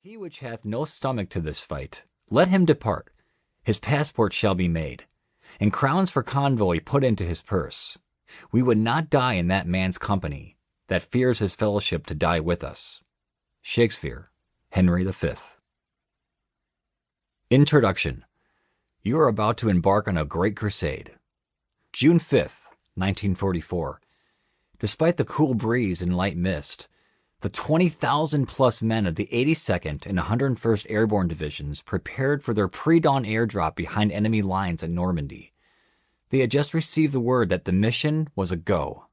He which hath no stomach to this fight, let him depart. His passport shall be made, and crowns for convoy put into his purse. We would not die in that man's company, that fears his fellowship to die with us. Shakespeare, Henry V. Introduction. You are about to embark on a great crusade. June 5th, 1944. Despite the cool breeze and light mist, the 20,000-plus men of the 82nd and 101st Airborne Divisions prepared for their pre-dawn airdrop behind enemy lines at Normandy. They had just received the word that the mission was a go.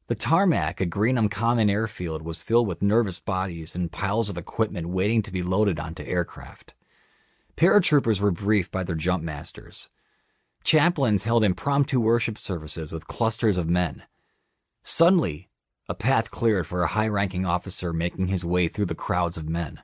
The tarmac at Greenham Common Airfield was filled with nervous bodies and piles of equipment waiting to be loaded onto aircraft. Paratroopers were briefed by their jump masters. Chaplains held impromptu worship services with clusters of men. Suddenly, a path cleared for a high-ranking officer making his way through the crowds of men.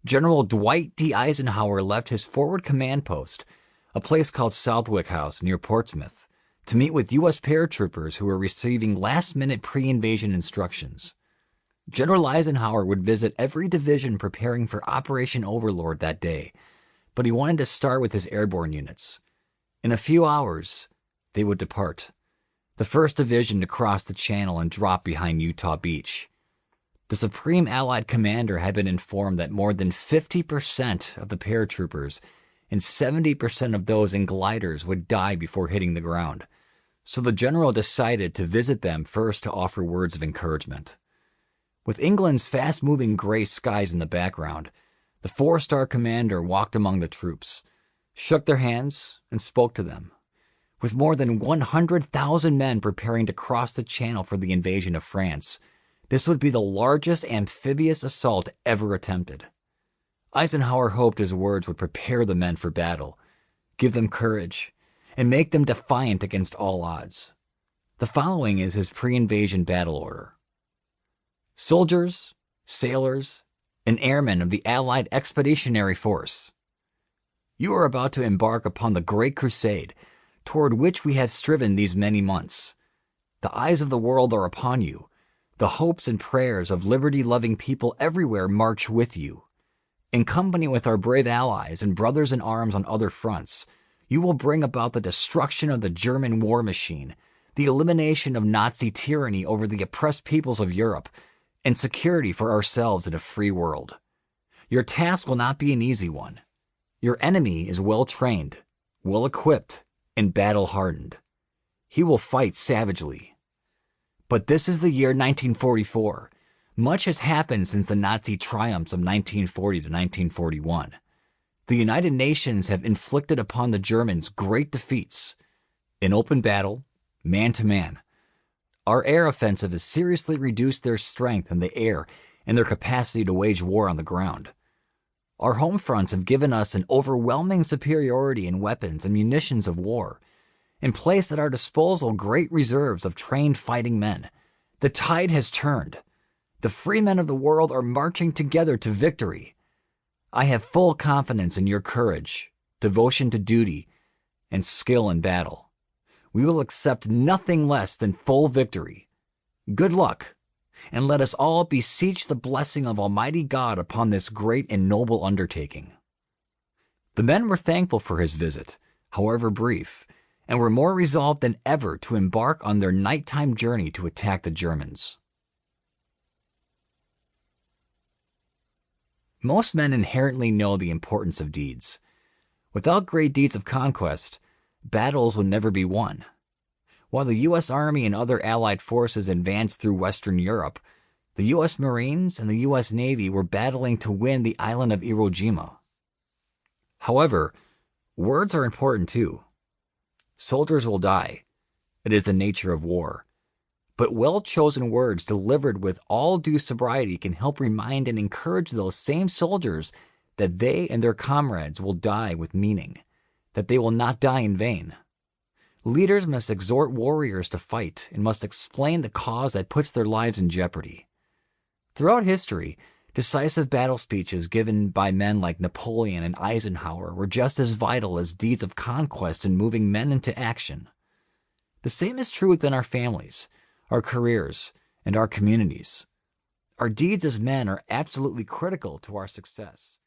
General Dwight D. Eisenhower left his forward command post, a place called Southwick House near Portsmouth, to meet with U.S. paratroopers who were receiving last-minute pre-invasion instructions. General Eisenhower would visit every division preparing for Operation Overlord that day, but he wanted to start with his airborne units. In a few hours, they would depart. The 1st Division to cross the channel and drop behind Utah Beach. The Supreme Allied Commander had been informed that more than 50% of the paratroopers and 70% of those in gliders would die before hitting the ground, so the general decided to visit them first to offer words of encouragement. With England's fast-moving gray skies in the background, the 4-star commander walked among the troops, shook their hands, and spoke to them. With more than 100,000 men preparing to cross the channel for the invasion of France, this would be the largest amphibious assault ever attempted. Eisenhower hoped his words would prepare the men for battle, give them courage, and make them defiant against all odds. The following is his pre-invasion battle order. Soldiers, sailors, and airmen of the Allied Expeditionary Force, you are about to embark upon the Great Crusade, toward which we have striven these many months. The eyes of the world are upon you. The hopes and prayers of liberty-loving people everywhere march with you. In company with our brave allies and brothers in arms on other fronts, you will bring about the destruction of the German war machine, the elimination of Nazi tyranny over the oppressed peoples of Europe, and security for ourselves in a free world. Your task will not be an easy one. Your enemy is well-trained, well-equipped, and battle-hardened. He will fight savagely. But this is the year 1944. Much has happened since the Nazi triumphs of 1940 to 1941. The United Nations have inflicted upon the Germans great defeats. In open battle, man-to-man. Our air offensive has seriously reduced their strength in the air and their capacity to wage war on the ground. Our home fronts have given us an overwhelming superiority in weapons and munitions of war, and placed at our disposal great reserves of trained fighting men. The tide has turned. The free men of the world are marching together to victory. I have full confidence in your courage, devotion to duty, and skill in battle. We will accept nothing less than full victory. Good luck. And let us all beseech the blessing of Almighty God upon this great and noble undertaking. The men were thankful for his visit, however brief, and were more resolved than ever to embark on their nighttime journey to attack the Germans. Most men inherently know the importance of deeds. Without great deeds of conquest, battles would never be won. While the U.S. Army and other Allied forces advanced through Western Europe, the U.S. Marines and the U.S. Navy were battling to win the island of Iwo Jima. However, words are important too. Soldiers will die. It is the nature of war. But well-chosen words delivered with all due sobriety can help remind and encourage those same soldiers that they and their comrades will die with meaning, that they will not die in vain. Leaders must exhort warriors to fight and must explain the cause that puts their lives in jeopardy. Throughout history, decisive battle speeches given by men like Napoleon and Eisenhower were just as vital as deeds of conquest in moving men into action. The same is true within our families, our careers, and our communities. Our deeds as men are absolutely critical to our success.